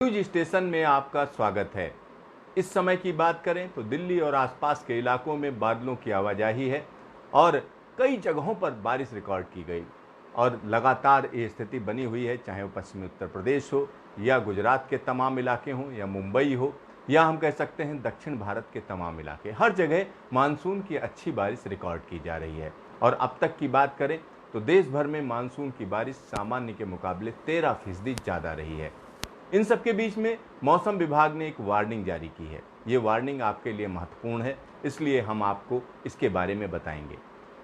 News station में आपका स्वागत है। इस समय की बात करें तो दिल्ली और आसपास के इलाकों में बादलों की आवाजाही है और कई जगहों पर बारिश रिकॉर्ड की गई और लगातार ये स्थिति बनी हुई है, चाहे वो पश्चिमी उत्तर प्रदेश हो या गुजरात के तमाम इलाके हों या मुंबई हो या हम कह सकते हैं दक्षिण भारत के तमाम इलाके। हर जगह मानसून की अच्छी बारिश रिकॉर्ड की जा रही है और अब तक की बात करें तो देश भर में मानसून की बारिश सामान्य के मुकाबले 13% ज़्यादा रही है। इन सबके बीच में मौसम विभाग ने एक वार्निंग जारी की है। ये वार्निंग आपके लिए महत्वपूर्ण है, इसलिए हम आपको इसके बारे में बताएंगे।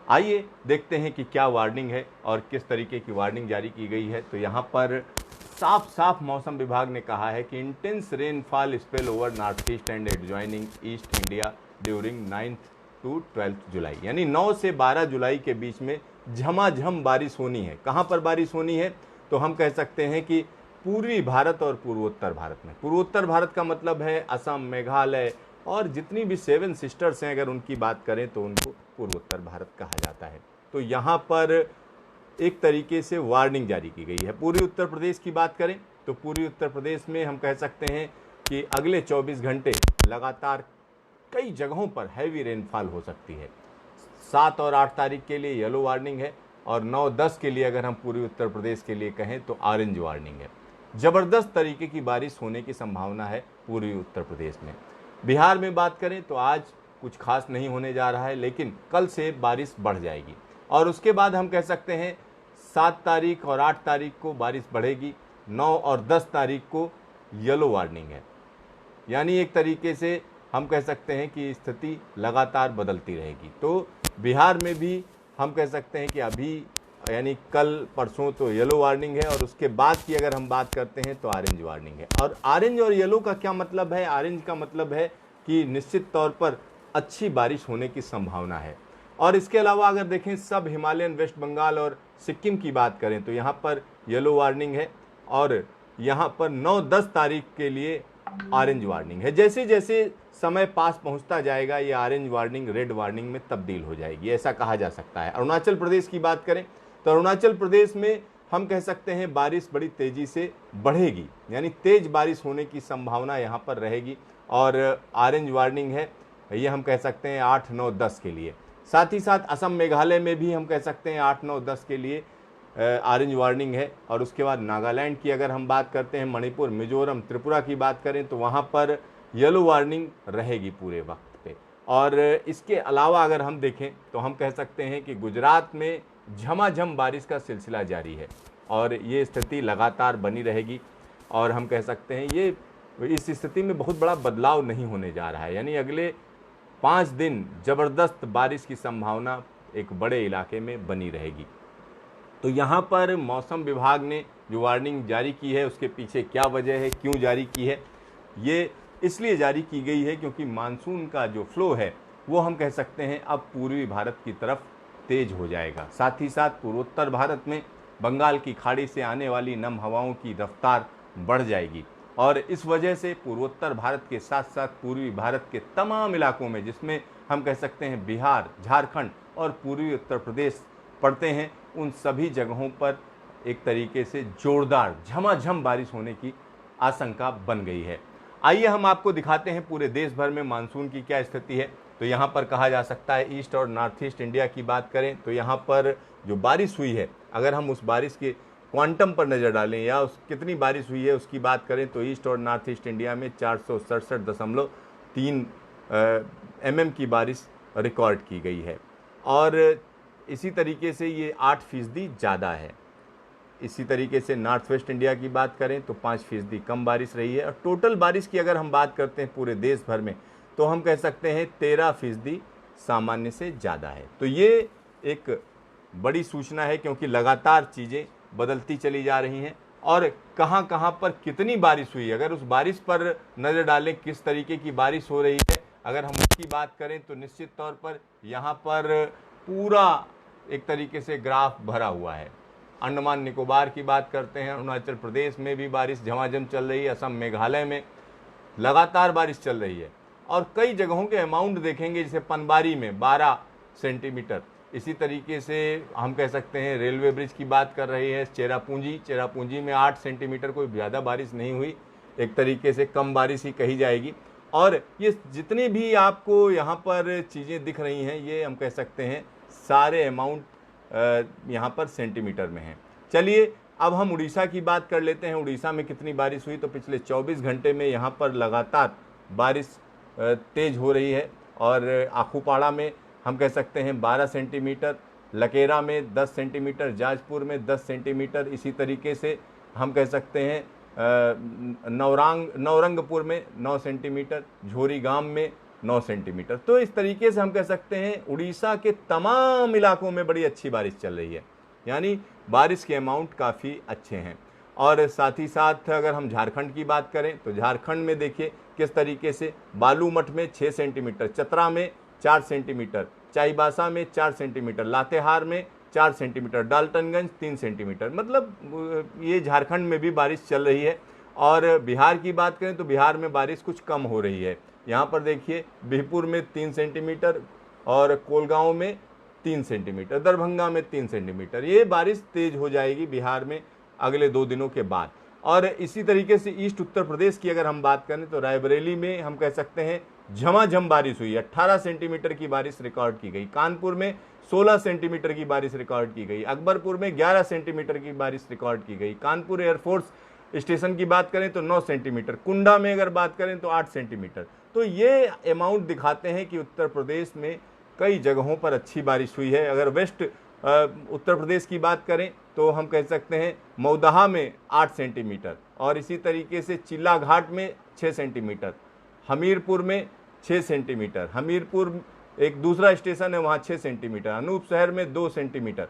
आइए देखते हैं कि क्या वार्निंग है और किस तरीके की वार्निंग जारी की गई है। तो यहाँ पर साफ साफ मौसम विभाग ने कहा है कि intense rainfall spell over north east and adjoining east India during 9th to 12th जुलाई, यानी 9 से 12 जुलाई के बीच में झमाझम बारिश होनी है। कहाँ पर बारिश होनी है? तो हम कह सकते हैं कि पूर्वी भारत और पूर्वोत्तर भारत में। पूर्वोत्तर भारत का मतलब है असम, मेघालय और जितनी भी 7 सिस्टर्स हैं, अगर उनकी बात करें तो उनको पूर्वोत्तर भारत कहा जाता है। तो यहाँ पर एक तरीके से वार्निंग जारी की गई है। पूर्वी उत्तर प्रदेश की बात करें तो पूर्वी उत्तर प्रदेश में हम कह सकते हैं कि अगले 24 घंटे लगातार कई जगहों पर हैवी रेनफॉल हो सकती है। 7 और 8 तारीख के लिए येलो वार्निंग है और 9-10 के लिए अगर हम पूर्वी उत्तर प्रदेश के लिए कहें तो ऑरेंज वार्निंग है। ज़बरदस्त तरीके की बारिश होने की संभावना है पूर्वी उत्तर प्रदेश में। बिहार में बात करें तो आज कुछ खास नहीं होने जा रहा है, लेकिन कल से बारिश बढ़ जाएगी और उसके बाद हम कह सकते हैं 7 तारीख और 8 तारीख को बारिश बढ़ेगी। 9 और 10 तारीख को येलो वार्निंग है, यानी एक तरीके से हम कह सकते हैं कि स्थिति लगातार बदलती रहेगी। तो बिहार में भी हम कह सकते हैं कि अभी यानी कल परसों तो येलो वार्निंग है और उसके बाद की अगर हम बात करते हैं तो ऑरेंज वार्निंग है। और ऑरेंज और येलो का क्या मतलब है? ऑरेंज का मतलब है कि निश्चित तौर पर अच्छी बारिश होने की संभावना है। और इसके अलावा अगर देखें सब हिमालयन, वेस्ट बंगाल और सिक्किम की बात करें तो यहाँ पर येलो वार्निंग है और यहाँ पर 9-10 तारीख के लिए ऑरेंज वार्निंग है। जैसे जैसे समय पास पहुंचता जाएगा ये ऑरेंज वार्निंग रेड वार्निंग में तब्दील हो जाएगी, ऐसा कहा जा सकता है। अरुणाचल प्रदेश की बात करें तो अरुणाचल प्रदेश में हम कह सकते हैं बारिश बड़ी तेजी से बढ़ेगी, यानी तेज बारिश होने की संभावना यहाँ पर रहेगी और ऑरेंज वार्निंग है, ये हम कह सकते हैं 8, 9, 10 के लिए। साथ ही साथ असम, मेघालय में भी हम कह सकते हैं 8, 9, 10 के लिए ऑरेंज वार्निंग है। और उसके बाद नागालैंड की अगर हम बात करते हैं, मणिपुर, मिजोरम, त्रिपुरा की बात करें तो वहाँ पर येलो वार्निंग रहेगी पूरे वक्त पे। और इसके अलावा अगर हम देखें तो हम कह सकते हैं कि गुजरात में झमाझम बारिश का सिलसिला जारी है और ये स्थिति लगातार बनी रहेगी और हम कह सकते हैं ये इस स्थिति में बहुत बड़ा बदलाव नहीं होने जा रहा है, यानी अगले 5 दिन ज़बरदस्त बारिश की संभावना एक बड़े इलाके में बनी रहेगी। तो यहाँ पर मौसम विभाग ने जो वार्निंग जारी की है उसके पीछे क्या वजह है, क्यों जारी की है? ये इसलिए जारी की गई है क्योंकि मानसून का जो फ्लो है वो हम कह सकते हैं अब पूर्वी भारत की तरफ तेज हो जाएगा। साथ ही साथ पूर्वोत्तर भारत में बंगाल की खाड़ी से आने वाली नम हवाओं की रफ्तार बढ़ जाएगी और इस वजह से पूर्वोत्तर भारत के साथ साथ पूर्वी भारत के तमाम इलाकों में, जिसमें हम कह सकते हैं बिहार, झारखंड और पूर्वी उत्तर प्रदेश पड़ते हैं, उन सभी जगहों पर एक तरीके से जोरदार झमाझम बारिश होने की आशंका बन गई है। आइए हम आपको दिखाते हैं पूरे देश भर में मानसून की क्या स्थिति है। तो यहाँ पर कहा जा सकता है ईस्ट और नॉर्थ ईस्ट इंडिया की बात करें तो यहाँ पर जो बारिश हुई है, अगर हम उस बारिश के क्वांटम पर नज़र डालें या उस कितनी बारिश हुई है उसकी बात करें तो ईस्ट और नॉर्थ ईस्ट इंडिया में 467.3 mm की बारिश रिकॉर्ड की गई है और इसी तरीके से ये 8% ज़्यादा है। इसी तरीके से नॉर्थ वेस्ट इंडिया की बात करें तो 5% कम बारिश रही है और टोटल बारिश की अगर हम बात करते हैं पूरे देश भर में तो हम कह सकते हैं 13% सामान्य से ज़्यादा है। तो ये एक बड़ी सूचना है क्योंकि लगातार चीज़ें बदलती चली जा रही हैं और कहां कहां पर कितनी बारिश हुई, अगर उस बारिश पर नज़र डालें किस तरीके की बारिश हो रही है, अगर हम उसकी बात करें तो निश्चित तौर पर यहाँ पर पूरा एक तरीके से ग्राफ भरा हुआ है। अंडमान निकोबार की बात करते हैं, अरुणाचल प्रदेश में भी बारिश झमाझम चल रही है, असम, मेघालय में लगातार बारिश चल रही है और कई जगहों के अमाउंट देखेंगे, जैसे पनबारी में 12 सेंटीमीटर। इसी तरीके से हम कह सकते हैं रेलवे ब्रिज की बात कर रही है चेरापूंजी में 8 सेंटीमीटर, कोई ज़्यादा बारिश नहीं हुई। एक तरीके से कम बारिश ही कही जाएगी। और ये जितनी भी आपको यहाँ पर चीज़ें दिख रही हैं, ये हम कह सकते हैं सारे अमाउंट यहाँ पर सेंटीमीटर में हैं। चलिए अब हम उड़ीसा की बात कर लेते हैं। उड़ीसा में कितनी बारिश हुई, तो पिछले 24 घंटे में यहाँ पर लगातार बारिश तेज हो रही है। और आखूपाड़ा में हम कह सकते हैं 12 सेंटीमीटर, लकेरा में 10 सेंटीमीटर, जाजपुर में 10 सेंटीमीटर, इसी तरीके से हम कह सकते हैं नवरंगपुर में 9 सेंटीमीटर, झोरीगाम में 9 सेंटीमीटर। तो इस तरीके से हम कह सकते हैं उड़ीसा के तमाम इलाकों में बड़ी अच्छी बारिश चल रही है, यानी बारिश के अमाउंट काफ़ी अच्छे हैं। और साथ ही साथ अगर हम झारखंड की बात करें तो झारखंड में देखिए किस तरीके से बालूमठ में 6 सेंटीमीटर, चतरा में 4 सेंटीमीटर, चाईबासा में 4 सेंटीमीटर, लातेहार में 4 सेंटीमीटर, डाल्टनगंज 3 सेंटीमीटर, मतलब ये झारखंड में भी बारिश चल रही है। और बिहार की बात करें तो बिहार में बारिश कुछ कम हो रही है। यहाँ पर देखिए बिहपुर में 3 सेंटीमीटर और कोलगांव में 3 सेंटीमीटर, दरभंगा में 3 सेंटीमीटर। ये बारिश तेज हो जाएगी बिहार में अगले 2 दिनों के बाद। और इसी तरीके से ईस्ट उत्तर प्रदेश की अगर हम बात करें तो रायबरेली में हम कह सकते हैं झमाझम बारिश हुई, 18 सेंटीमीटर की बारिश रिकॉर्ड की गई। कानपुर में 16 सेंटीमीटर की बारिश रिकॉर्ड की गई। अकबरपुर में 11 सेंटीमीटर की बारिश रिकॉर्ड की गई। कानपुर एयरफोर्स स्टेशन की बात करें तो 9 सेंटीमीटर, कुंडा में अगर बात करें तो 8 सेंटीमीटर। तो ये अमाउंट दिखाते हैं कि उत्तर प्रदेश में कई जगहों पर अच्छी बारिश हुई है। अगर वेस्ट उत्तर प्रदेश की बात करें तो हम कह सकते हैं मौदहा में 8 सेंटीमीटर, और इसी तरीके से चिल्ला घाट में 6 सेंटीमीटर, हमीरपुर में 6 सेंटीमीटर, हमीरपुर एक दूसरा स्टेशन है वहाँ 6 सेंटीमीटर, अनूप शहर में 2 सेंटीमीटर,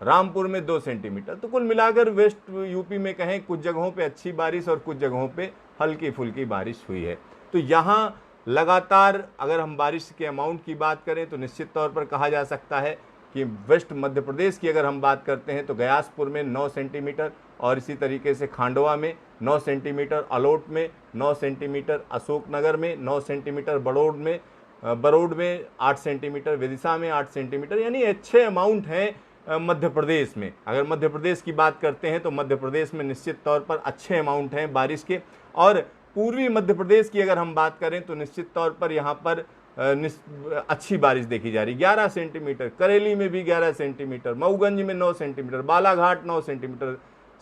रामपुर में 2 सेंटीमीटर। तो कुल मिलाकर वेस्ट यूपी में कहें कुछ जगहों पे अच्छी बारिश और कुछ जगहों पे हल्की फुल्की बारिश हुई है। तो यहाँ लगातार अगर हम बारिश के अमाउंट की बात करें तो निश्चित तौर पर कहा जा सकता है कि वेस्ट मध्य प्रदेश की अगर हम बात करते हैं तो गयासपुर में 9 सेंटीमीटर, और इसी तरीके से खांडवा में 9 सेंटीमीटर, अलोट में 9 सेंटीमीटर, अशोकनगर में 9 सेंटीमीटर, बड़ौद में 8 सेंटीमीटर, विदिशा में 8 सेंटीमीटर, यानी अच्छे अमाउंट हैं मध्य प्रदेश में। अगर मध्य प्रदेश की बात करते हैं तो मध्य प्रदेश में निश्चित तौर पर अच्छे अमाउंट हैं बारिश के। और पूर्वी मध्य प्रदेश की अगर हम बात करें तो निश्चित तौर पर यहाँ पर अच्छी बारिश देखी जा रही, 11 सेंटीमीटर, करेली में भी 11 सेंटीमीटर, मऊगंज में 9 सेंटीमीटर, बालाघाट 9 सेंटीमीटर,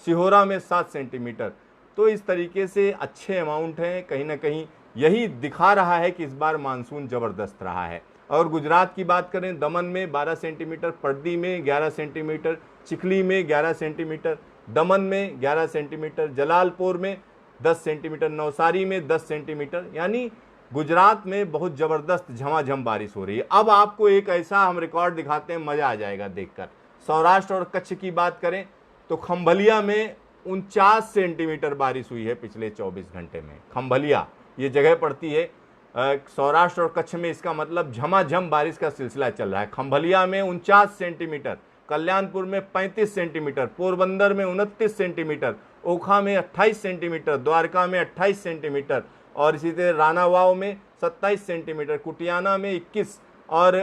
सिहोरा में 7 सेंटीमीटर। तो इस तरीके से अच्छे अमाउंट हैं। कहीं ना कहीं यही दिखा रहा है कि इस बार मानसून ज़बरदस्त रहा है। और गुजरात की बात करें, दमन में 12 सेंटीमीटर, पड़दी में 11 सेंटीमीटर, चिखली में 11 सेंटीमीटर, दमन में 11 सेंटीमीटर, जलालपुर में 10 सेंटीमीटर, नवसारी में 10 सेंटीमीटर, यानी गुजरात में बहुत ज़बरदस्त झमाझम बारिश हो रही है। अब आपको एक ऐसा हम रिकॉर्ड दिखाते हैं, मज़ा आ जाएगा देखकर। सौराष्ट्र और कच्छ की बात करें तो खंभलिया में 49 सेंटीमीटर बारिश हुई है पिछले 24 घंटे में। खंभलिया ये जगह पड़ती है सौराष्ट्र और कच्छ में, इसका मतलब झमाझम बारिश का सिलसिला चल रहा है। खंभलिया में 49 सेंटीमीटर, कल्याणपुर में 35 सेंटीमीटर, पोरबंदर में 29 सेंटीमीटर, ओखा में 28 सेंटीमीटर, द्वारका में 28 सेंटीमीटर, और इसी तरह रानावाव में 27 सेंटीमीटर, कुटियाना में 21, और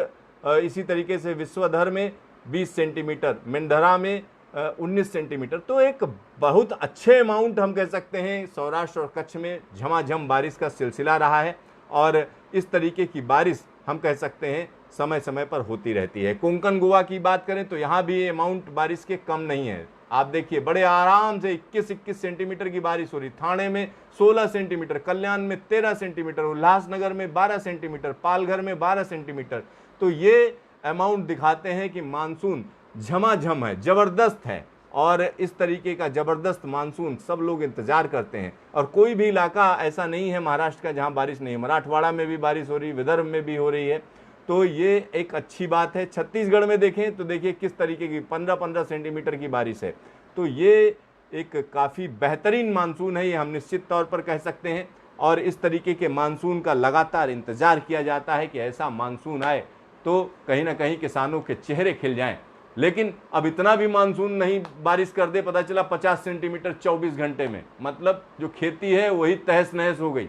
इसी तरीके से विश्वधर में 20 सेंटीमीटर, मेंढरा में 19 सेंटीमीटर। तो एक बहुत अच्छे अमाउंट हम कह सकते हैं सौराष्ट्र और कच्छ में झमाझम बारिश का सिलसिला रहा है। और इस तरीके की बारिश हम कह सकते हैं समय समय पर होती रहती है। कोंकण गोवा की बात करें तो यहाँ भी अमाउंट बारिश के कम नहीं है। आप देखिए बड़े आराम से 21 सेंटीमीटर की बारिश हो रही। थाने में 16 सेंटीमीटर, कल्याण में 13 सेंटीमीटर, उल्लासनगर में 12 सेंटीमीटर, पालघर में 12 सेंटीमीटर। तो ये अमाउंट दिखाते हैं कि मानसून झमाझम है, ज़बरदस्त है, और इस तरीके का ज़बरदस्त मानसून सब लोग इंतजार करते हैं। और कोई भी इलाका ऐसा नहीं है महाराष्ट्र का जहां बारिश नहीं है। मराठवाड़ा में भी बारिश हो रही है, विदर्भ में भी हो रही है। तो ये एक अच्छी बात है। छत्तीसगढ़ में देखें तो देखिए किस तरीके की 15-15 सेंटीमीटर की बारिश है। तो ये एक काफ़ी बेहतरीन मानसून है, ये हम निश्चित तौर पर कह सकते हैं। और इस तरीके के मानसून का लगातार इंतज़ार किया जाता है कि ऐसा मानसून आए तो कहीं ना कहीं किसानों के चेहरे खिल जाएं। लेकिन अब इतना भी मानसून नहीं बारिश कर दे, पता चला 50 सेंटीमीटर 24 घंटे में, मतलब जो खेती है वही तहस नहस हो गई।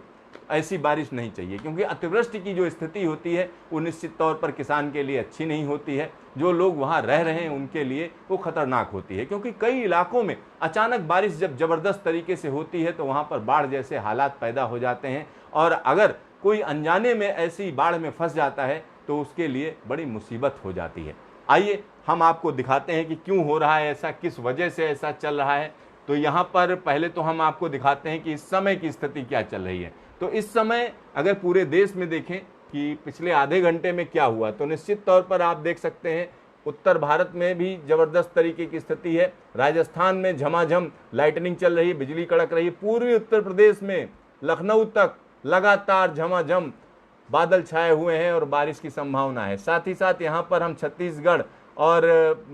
ऐसी बारिश नहीं चाहिए, क्योंकि अतिवृष्टि की जो स्थिति होती है वो निश्चित तौर पर किसान के लिए अच्छी नहीं होती है। जो लोग वहाँ रह रहे हैं उनके लिए वो खतरनाक होती है, क्योंकि कई इलाकों में अचानक बारिश जब ज़बरदस्त तरीके से होती है तो वहाँ पर बाढ़ जैसे हालात पैदा हो जाते हैं, और अगर कोई अनजाने में ऐसी बाढ़ में फंस जाता है तो उसके लिए बड़ी मुसीबत हो जाती है। आइए हम आपको दिखाते हैं कि क्यों हो रहा है ऐसा, किस वजह से ऐसा चल रहा है। तो यहाँ पर पहले तो हम आपको दिखाते हैं कि इस समय की स्थिति क्या चल रही है। तो इस समय अगर पूरे देश में देखें कि पिछले आधे घंटे में क्या हुआ, तो निश्चित तौर पर आप देख सकते हैं उत्तर भारत में भी ज़बरदस्त तरीके की स्थिति है। राजस्थान में झमाझम लाइटनिंग चल रही है, बिजली कड़क रही है। पूर्वी उत्तर प्रदेश में लखनऊ तक लगातार झमाझम बादल छाए हुए हैं और बारिश की संभावना है। साथ ही साथ यहाँ पर हम छत्तीसगढ़ और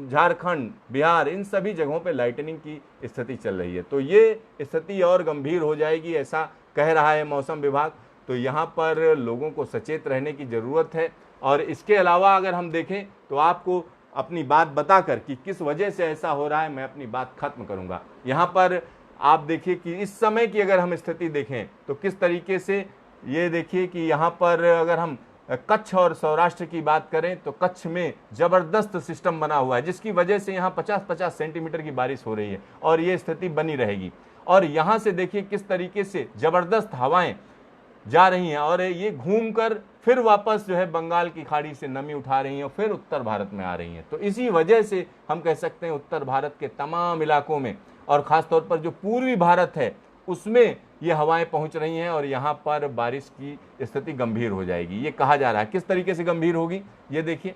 झारखंड, बिहार, इन सभी जगहों पे लाइटनिंग की स्थिति चल रही है। तो ये स्थिति और गंभीर हो जाएगी ऐसा कह रहा है मौसम विभाग। तो यहाँ पर लोगों को सचेत रहने की ज़रूरत है। और इसके अलावा अगर हम देखें तो आपको अपनी बात बताकर कि किस वजह से ऐसा हो रहा है मैं अपनी बात खत्म करूँगा। यहाँ पर आप देखिए कि इस समय की अगर हम स्थिति देखें तो किस तरीके से, ये देखिए कि यहाँ पर अगर हम कच्छ और सौराष्ट्र की बात करें तो कच्छ में ज़बरदस्त सिस्टम बना हुआ है, जिसकी वजह से यहाँ 50-50 सेंटीमीटर की बारिश हो रही है और ये स्थिति बनी रहेगी। और यहाँ से देखिए किस तरीके से ज़बरदस्त हवाएं जा रही हैं और ये घूमकर फिर वापस जो है बंगाल की खाड़ी से नमी उठा रही हैं और फिर उत्तर भारत में आ रही हैं। तो इसी वजह से हम कह सकते हैं उत्तर भारत के तमाम इलाकों में और ख़ासतौर पर जो पूर्वी भारत है उसमें ये हवाएं पहुंच रही हैं और यहाँ पर बारिश की स्थिति गंभीर हो जाएगी, ये कहा जा रहा है। किस तरीके से गंभीर होगी ये देखिए,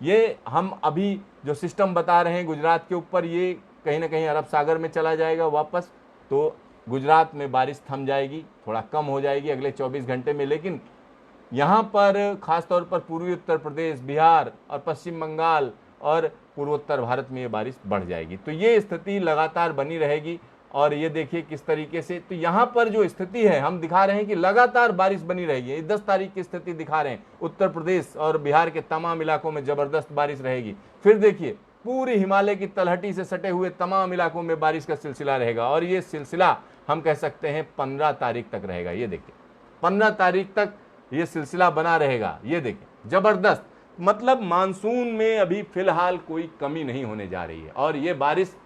ये हम अभी जो सिस्टम बता रहे हैं गुजरात के ऊपर, ये कहीं ना कहीं अरब सागर में चला जाएगा वापस, तो गुजरात में बारिश थम जाएगी, थोड़ा कम हो जाएगी अगले 24 घंटे में। लेकिन यहाँ पर ख़ासतौर पर पूर्वी उत्तर प्रदेश, बिहार और पश्चिम बंगाल और पूर्वोत्तर भारत में ये बारिश बढ़ जाएगी। तो ये स्थिति लगातार बनी रहेगी। और ये देखिए किस तरीके से, तो यहाँ पर जो स्थिति है हम दिखा रहे हैं कि लगातार बारिश बनी रहेगी। ये 10 तारीख की स्थिति दिखा रहे हैं, उत्तर प्रदेश और बिहार के तमाम इलाकों में ज़बरदस्त बारिश रहेगी। फिर देखिए पूरी हिमालय की तलहटी से सटे हुए तमाम इलाकों में बारिश का सिलसिला रहेगा और ये सिलसिला हम कह सकते हैं 15 तारीख तक रहेगा। ये देखिए 15 तारीख तक ये सिलसिला बना रहेगा। ये देखिए ज़बरदस्त, मतलब मानसून में अभी फिलहाल कोई कमी नहीं होने जा रही है और ये बारिश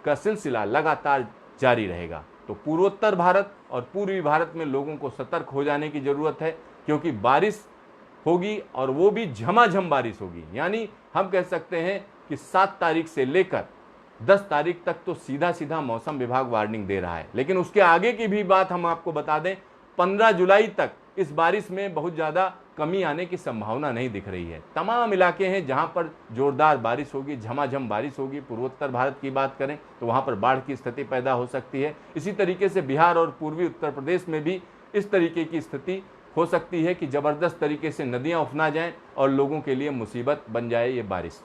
का सिलसिला लगातार जारी रहेगा। तो पूर्वोत्तर भारत और पूर्वी भारत में लोगों को सतर्क हो जाने की ज़रूरत है, क्योंकि बारिश होगी और वो भी झमाझम बारिश होगी। यानी हम कह सकते हैं कि 7 तारीख से लेकर 10 तारीख तक तो सीधा सीधा मौसम विभाग वार्निंग दे रहा है। लेकिन उसके आगे की भी बात हम आपको बता दें, 15 जुलाई तक इस बारिश में बहुत ज़्यादा कमी आने की संभावना नहीं दिख रही है। तमाम इलाके हैं जहां पर जोरदार बारिश होगी, झमाझम बारिश होगी। पूर्वोत्तर भारत की बात करें तो वहां पर बाढ़ की स्थिति पैदा हो सकती है। इसी तरीके से बिहार और पूर्वी उत्तर प्रदेश में भी इस तरीके की स्थिति हो सकती है कि ज़बरदस्त तरीके से नदियां उफना जाएं और लोगों के लिए मुसीबत बन जाए ये बारिश।